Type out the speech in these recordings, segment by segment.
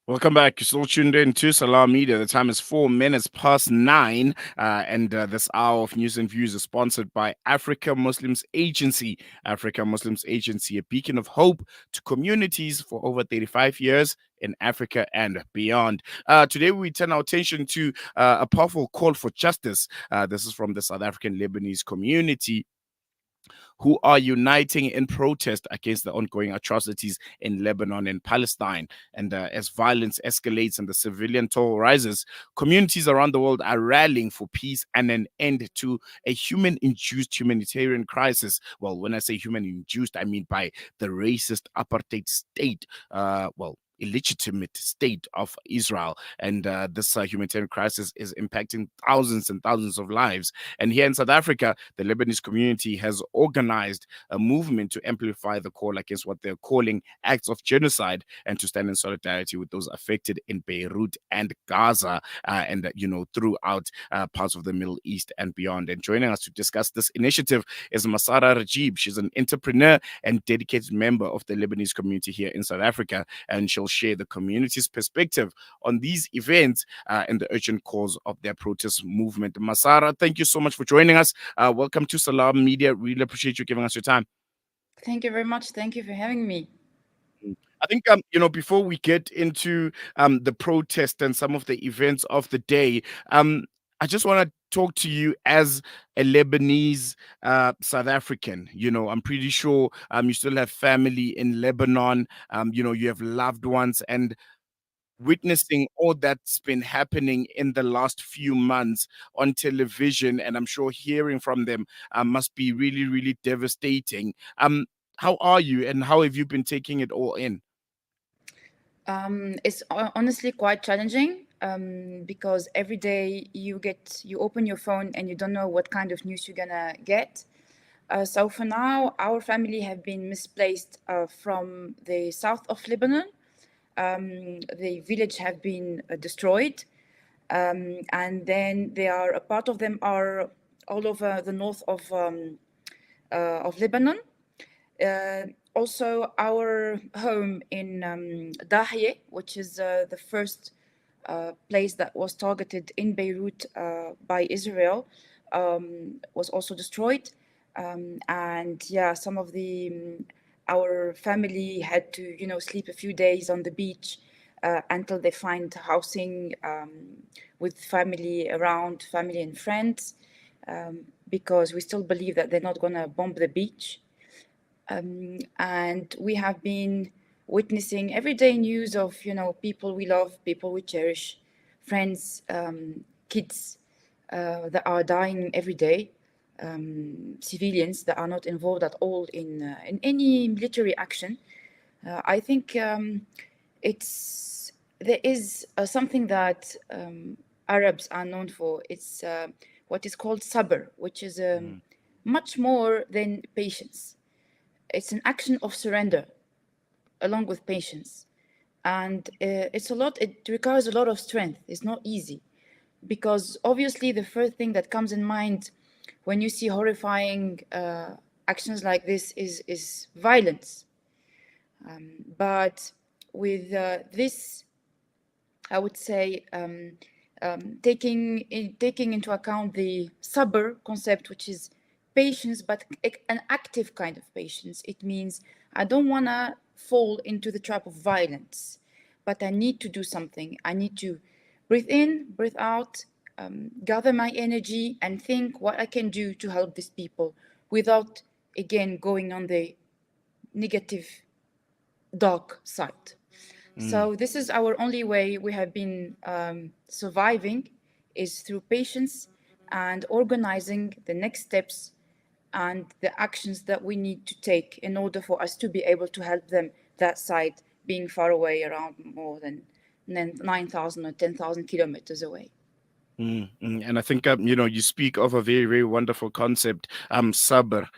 Welcome back. You're still tuned in to Salam Media. The time is 4 minutes past 9, and this hour of news and views is sponsored by Africa Muslims Agency. Africa Muslims Agency, a beacon of hope to communities for over 35 years in Africa and beyond. Today, we turn our attention to a powerful call for justice. This is from the South African Lebanese community who are uniting in protest against the ongoing atrocities in Lebanon and Palestine. And as violence escalates and the civilian toll rises, communities around the world are rallying for peace and an end to a human induced humanitarian crisis. Well, when I say human induced, I mean by the racist apartheid state. Illegitimate state of Israel. And this humanitarian crisis is impacting thousands and thousands of lives. And here in South Africa, the Lebanese community has organized a movement to amplify the call against what they're calling acts of genocide and to stand in solidarity with those affected in Beirut and Gaza throughout parts of the Middle East and beyond. And joining us to discuss this initiative is Massarah Rejeb. She's an entrepreneur and dedicated member of the Lebanese community here in South Africa, and she'll share the community's perspective on these events and the urgent cause of their protest movement. Massarah, thank you so much for joining us. Welcome to Salam Media. Really appreciate you giving us your time. Thank you very much. Thank you for having me. I think before we get into the protest and some of the events of the day, I just want to talk to you as a Lebanese South African. I'm pretty sure you still have family in Lebanon. You have loved ones, and witnessing all that's been happening in the last few months on television, and I'm sure hearing from them must be really, really devastating. How are you, and how have you been taking it all in? It's honestly quite challenging because every day you open your phone and you don't know what kind of news you're gonna get. So for now, our family have been misplaced from the south of Lebanon. The village have been destroyed, and then a part of them are all over the north of Lebanon. Uh, Also, our home in Dahieh, which is the first place that was targeted in Beirut by Israel, was also destroyed. And yeah, some of our family had to, sleep a few days on the beach until they find housing with family around, family and friends, because we still believe that they're not going to bomb the beach. And we have been witnessing everyday news of people we love, people we cherish, friends, kids that are dying every day, civilians that are not involved at all in any military action. I think there is something that Arabs are known for. It's what is called sabr, which is much more than patience. It's an action of surrender along with patience. And it requires a lot of strength. It's not easy because obviously the first thing that comes in mind when you see horrifying actions like this is violence. But with this, I would say, taking into account the sabr concept, which is patience, but an active kind of patience. It means I don't want to fall into the trap of violence, but I need to do something. I need to breathe in, breathe out, gather my energy, and think what I can do to help these people without, again, going on the negative, dark side. So this is our only way we have been surviving is through patience and organizing the next steps and the actions that we need to take in order for us to be able to help them that side being far away around more than 9,000 or 10,000 kilometers away. And I think you speak of a very, very wonderful concept, sabr.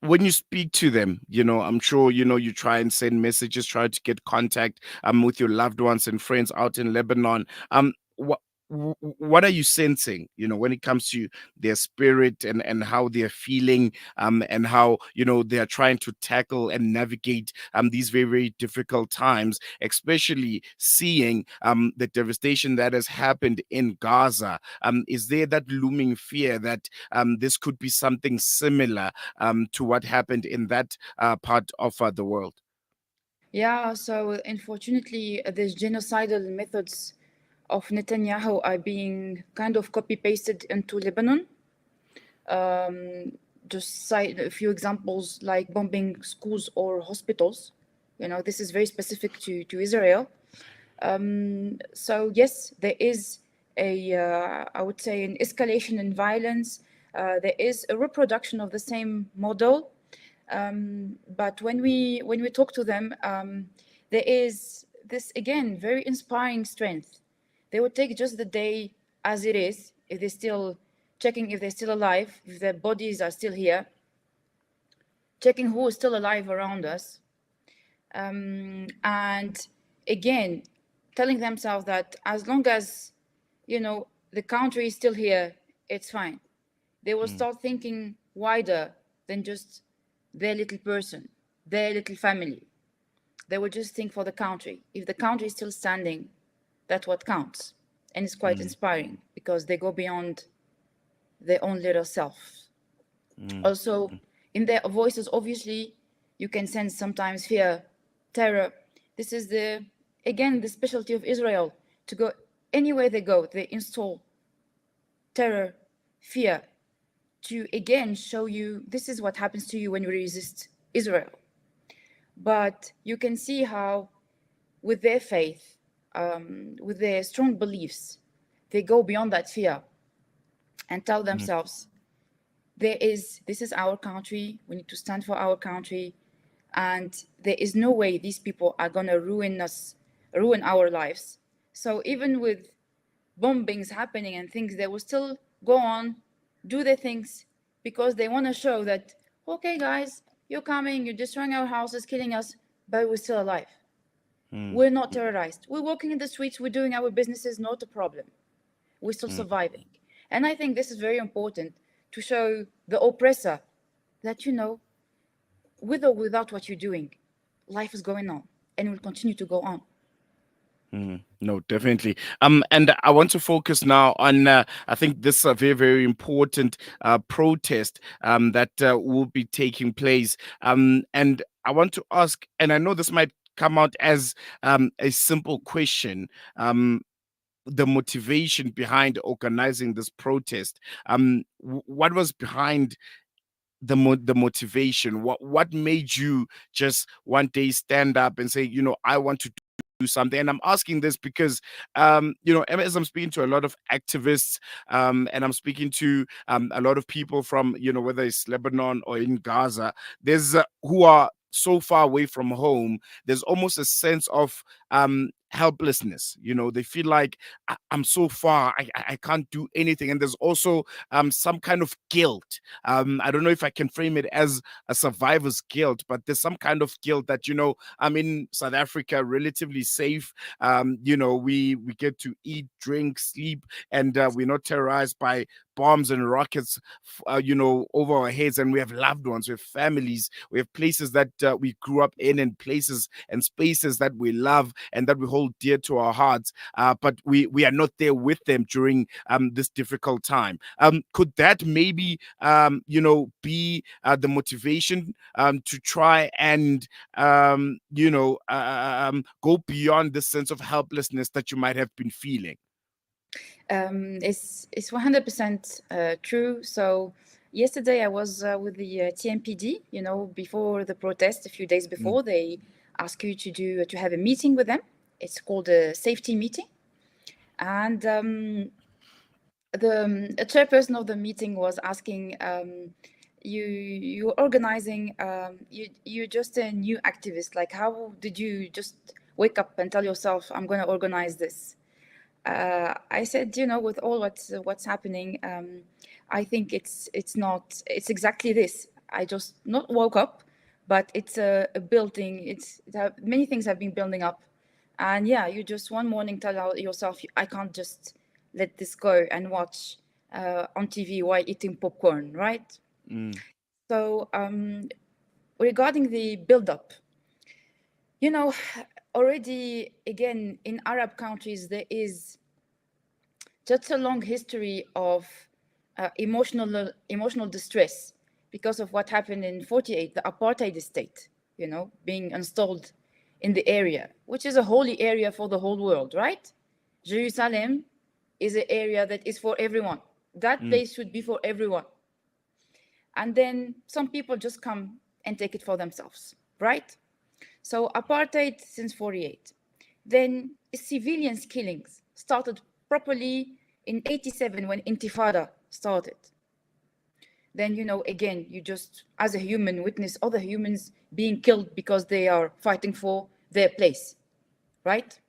When you speak to them, I'm sure you try and send messages, try to get contact with your loved ones and friends out in Lebanon. what are you sensing, when it comes to their spirit, and how they're feeling, and how, they are trying to tackle and navigate these very, very difficult times, especially seeing the devastation that has happened in Gaza? Is there that looming fear that this could be something similar to what happened in that part of the world? Yeah, so unfortunately, these genocidal methods of Netanyahu are being kind of copy pasted into Lebanon. Just cite a few examples like bombing schools or hospitals. This is very specific to Israel. So yes, there is I would say, an escalation in violence. There is a reproduction of the same model, but when we talk to them, there is this again very inspiring strength. They would take just the day as it is, if they're still checking if they're still alive, if their bodies are still here, checking who is still alive around us, and again telling themselves that as long as the country is still here, it's fine. They will Mm, start thinking wider than just their little person, their little family. They will just think for the country. If the country is still standing, that's what counts. And it's quite mm, inspiring because they go beyond their own little self. mm, Also, in their voices, obviously, you can sense sometimes fear, terror. This is again, the specialty of Israel. To go anywhere they go, they install terror, fear, to again show you this is what happens to you when you resist Israel. But you can see how, with their faith, with their strong beliefs, they go beyond that fear and tell mm, themselves, this is our country. We need to stand for our country, and there is no way these people are gonna ruin our lives. So even with bombings happening and things, they will still go on, do their things, because they want to show that, okay, guys, you're coming, you're destroying our houses, killing us, but we're still alive. mm, We're not terrorized. We're walking in the streets, we're doing our businesses, not a problem. We're still mm, surviving. And I think this is very important to show the oppressor that, with or without what you're doing, life is going on and will continue to go on. No, definitely. And I want to focus now on, I think this is a very, very important protest that will be taking place. And I want to ask, and I know this might come out as a simple question. The motivation behind organizing this protest. What was behind the motivation? What made you just one day stand up and say, I want to do something? And I'm asking this because, as I'm speaking to a lot of activists, and I'm speaking to a lot of people from, whether it's Lebanon or in Gaza, there's who are so far away from home. There's almost a sense of helplessness. They feel like, I'm so far, I can't do anything. And there's also some kind of guilt. I don't know if I can frame it as a survivor's guilt, but there's some kind of guilt that, I'm in South Africa, relatively safe. We get to eat, drink, sleep, and we're not terrorized by bombs and rockets, over our heads. And we have loved ones, we have families, we have places that we grew up in, and places and spaces that we love and that we hold dear to our hearts. But we are not there with them during this difficult time. Could that maybe, be the motivation to try and, go beyond the sense of helplessness that you might have been feeling? It's 100% true. So yesterday I was with the TMPD. Before the protest, a few days Mm, before, they ask you to have a meeting with them. It's called a safety meeting, and the chairperson of the meeting was asking, you're organizing, you're just a new activist. Like, how did you just wake up and tell yourself, I'm going to organize this? I said, with all what's happening, I think it's exactly this. I just not woke up, but it's a building. Many things have been building up, and yeah, you just one morning tell yourself, I can't just let this go and watch on TV while eating popcorn, right? Mm. So regarding the build-up, you know, already again in Arab countries there is just a long history of emotional distress because of what happened in 48, the apartheid state, being installed in the area, which is a holy area for the whole world, right? Jerusalem is an area that is for everyone. That Mm. place should be for everyone. And then some people just come and take it for themselves, right? So apartheid since 48. Then civilians killings started properly in 87 when Intifada started. Then, again, you just, as a human, witness other humans being killed because they are fighting for their place, right?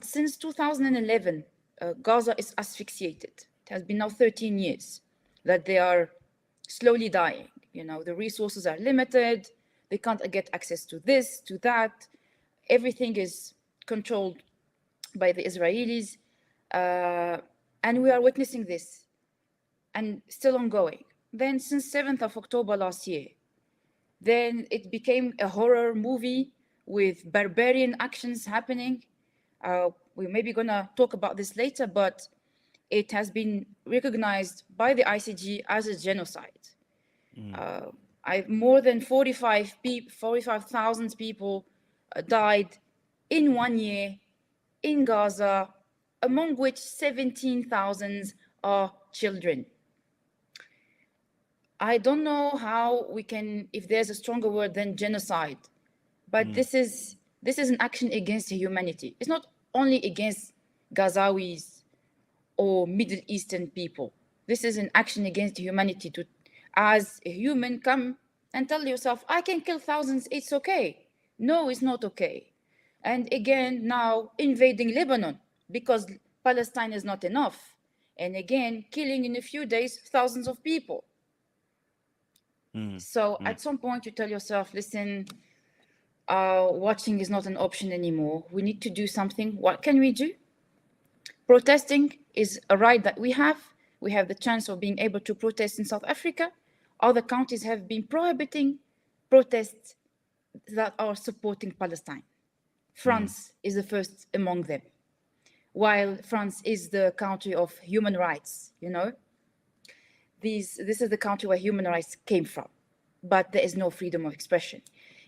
Since 2011, Gaza is asphyxiated. It has been now 13 years that they are slowly dying. The resources are limited. They can't get access to this, to that. Everything is controlled by the Israelis. And we are witnessing this and still ongoing. Then since 7th of October last year, then it became a horror movie with barbarian actions happening. We're maybe going to talk about this later, but it has been recognized by the ICG as a genocide. Mm. More than 45,000 people died in 1 year in Gaza, among which 17,000 are children. I don't know how we can, if there's a stronger word than genocide, but Mm. this is an action against humanity. It's not only against Gazawis or Middle Eastern people. This is an action against humanity to, as a human, come and tell yourself, I can kill thousands, it's okay. No, it's not okay. And again, now invading Lebanon because Palestine is not enough. And again, killing in a few days thousands of people. Mm. So Mm. at some point, you tell yourself, listen, watching is not an option anymore. We need to do something. What can we do? Protesting is a right that we have. We have the chance of being able to protest in South Africa. Other countries have been prohibiting protests that are supporting Palestine. Mm. France is the first among them, while France is the country of human rights, this is the country where human rights came from, but there is no freedom of expression.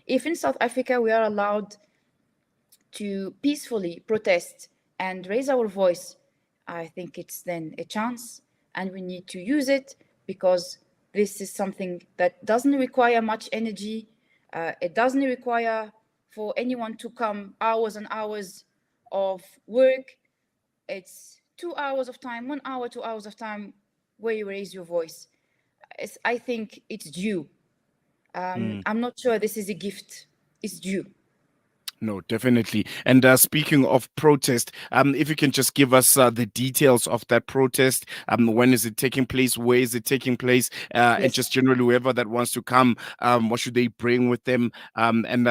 If in South Africa we are allowed to peacefully protest and raise our voice, I think it's then a chance, and we need to use it because this is something that doesn't require much energy. It doesn't require for anyone to come hours and hours of work. It's 2 hours of time, 1 hour, 2 hours of time where you raise your voice. I think it's due. Mm. I'm not sure this is a gift. It's due. No, definitely. And speaking of protest, if you can just give us the details of that protest, when is it taking place, where is it taking place, and Yes. just generally whoever that wants to come, what should they bring with them, and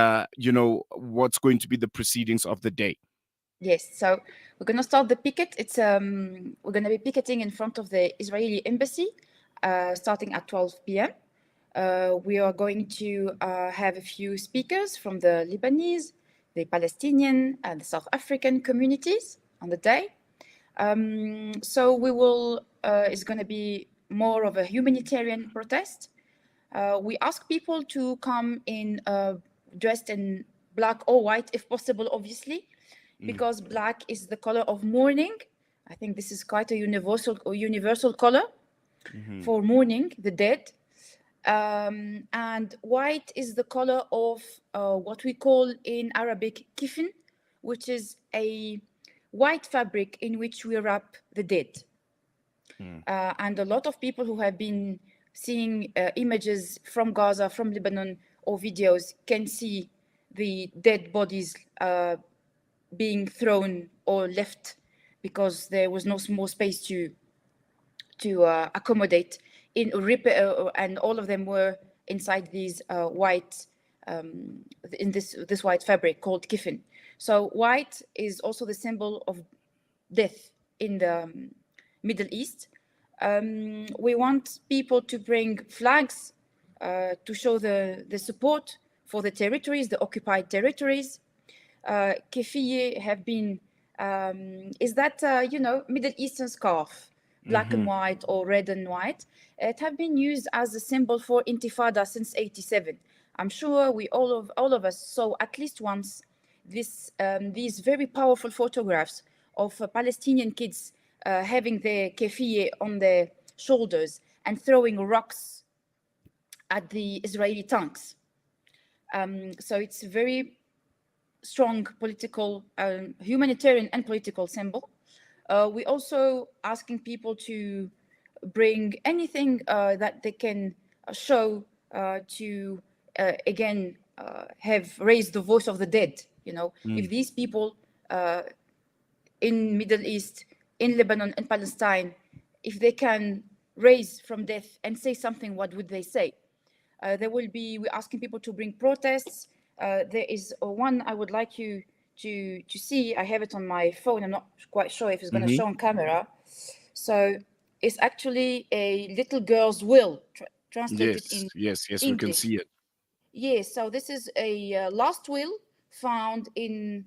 what's going to be the proceedings of the day. Yes, so we're going to start the picket. It's we're going to be picketing in front of the Israeli embassy, starting at 12 p.m. We are going to have a few speakers from the Lebanese, the Palestinian, and the South African communities on the day. So we will. It's going to be more of a humanitarian protest. We ask people to come in dressed in black or white, if possible, obviously, Mm. because black is the color of mourning. I think this is quite a universal color Hmm. for mourning the dead. And white is the color of what we call in Arabic kifin, which is a white fabric in which we wrap the dead. Mm. And a lot of people who have been seeing images from Gaza, from Lebanon, or videos can see the dead bodies being thrown or left because there was no more space to accommodate in repair, and all of them were inside these white in this white fabric called kifin. So white is also the symbol of death in the Middle East. We want people to bring flags to show the support for the territories, the occupied territories. Keffiyeh have been, is that, Middle Eastern scarf, black and white or red and white. It have been used as a symbol for Intifada since '87. I'm sure all of us saw at least once these very powerful photographs of Palestinian kids having their keffiyeh on their shoulders and throwing rocks at the Israeli tanks. So it's a very strong political, humanitarian and political symbol. We also asking people to bring anything that they can show to again have raised the voice of the dead. If these people in Middle East, in Lebanon and Palestine, if they can raise from death and say something, what would they say? We're asking people to bring protests. There is one I would like you to see. I have it on my phone. I'm not quite sure if it's going to show on camera. So it's actually a little girl's will translated in Yes, English. we can see it. Yes, so this is a last will found in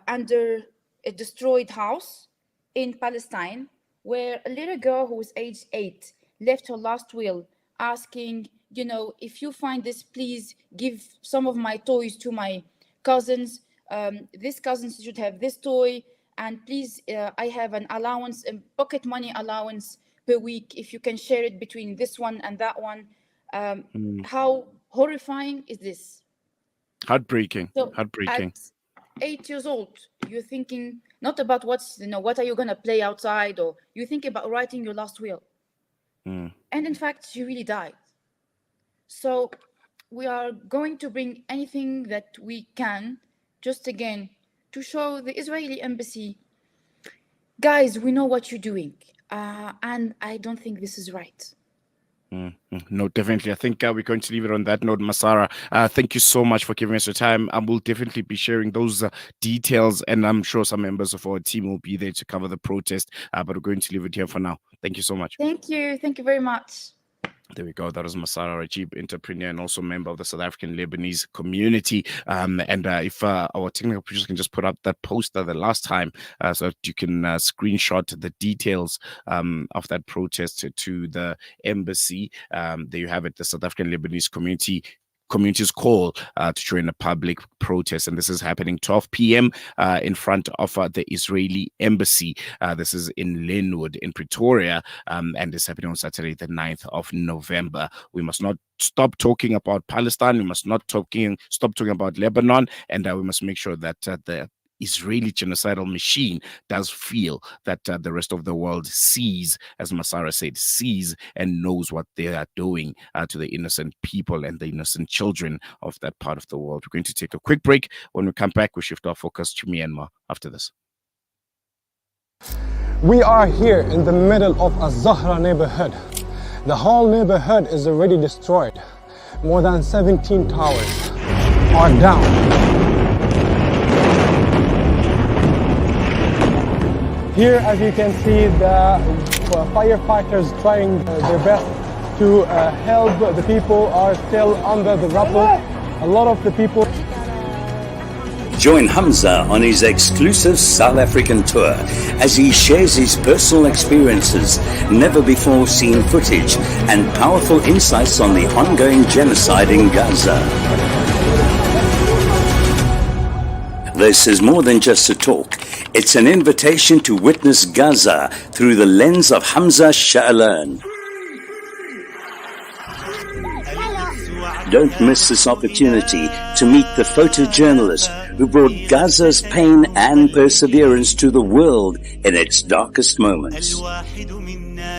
under a destroyed house in Palestine, where a little girl who was aged 8 left her last will asking, if you find this, please give some of my toys to my cousins. This cousins should have this toy, and please, I have an allowance, a pocket money allowance per week. If you can share it between this one and that one. How horrifying is this? Heartbreaking. So Heartbreaking. At 8 years old, you're thinking not about what are you going to play outside, or you think about writing your last will. And in fact, she really died. So we are going to bring anything that we can, just again, to show the Israeli embassy, guys, we know what you're doing. And I don't think this is right. No, definitely. I think we're going to leave it on that note, Massarah. Thank you so much for giving us your time. And we'll definitely be sharing those details. And I'm sure some members of our team will be there to cover the protest. But we're going to leave it here for now. Thank you so much. Thank you. Thank you very much. There we go. That was Massarah Rejeb, entrepreneur and also member of the South African Lebanese community. If our technical producer can just put up that poster the last time so that you can screenshot the details of that protest to the embassy. There you have it, the South African Lebanese community's call to join a public protest, and this is happening 12 p.m. In front of the Israeli embassy. This is in Linwood in Pretoria, and it's happening on Saturday the 9th of November. We must not stop talking about Palestine. We must not stop talking about Lebanon, and we must make sure that the Israeli genocidal machine does feel that the rest of the world sees, as Massarah said, sees and knows what they are doing to the innocent people and the innocent children of that part of the world. We're going to take a quick break. When we come back, we shift our focus to Myanmar after this. We are here in the middle of a Zahra neighborhood. The whole neighborhood is already destroyed. More than 17 towers are down. Here, as you can see, the firefighters trying their best to help. The people are still under the rubble. A lot of the people. Join Hamza on his exclusive South African tour as he shares his personal experiences, never before seen footage, and powerful insights on the ongoing genocide in Gaza. This is more than just a talk. It's an invitation to witness Gaza through the lens of Hamza Sha'alan. Don't miss this opportunity to meet the photojournalist who brought Gaza's pain and perseverance to the world in its darkest moments.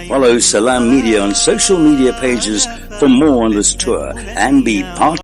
Follow Salam Media on social media pages for more on this tour and be part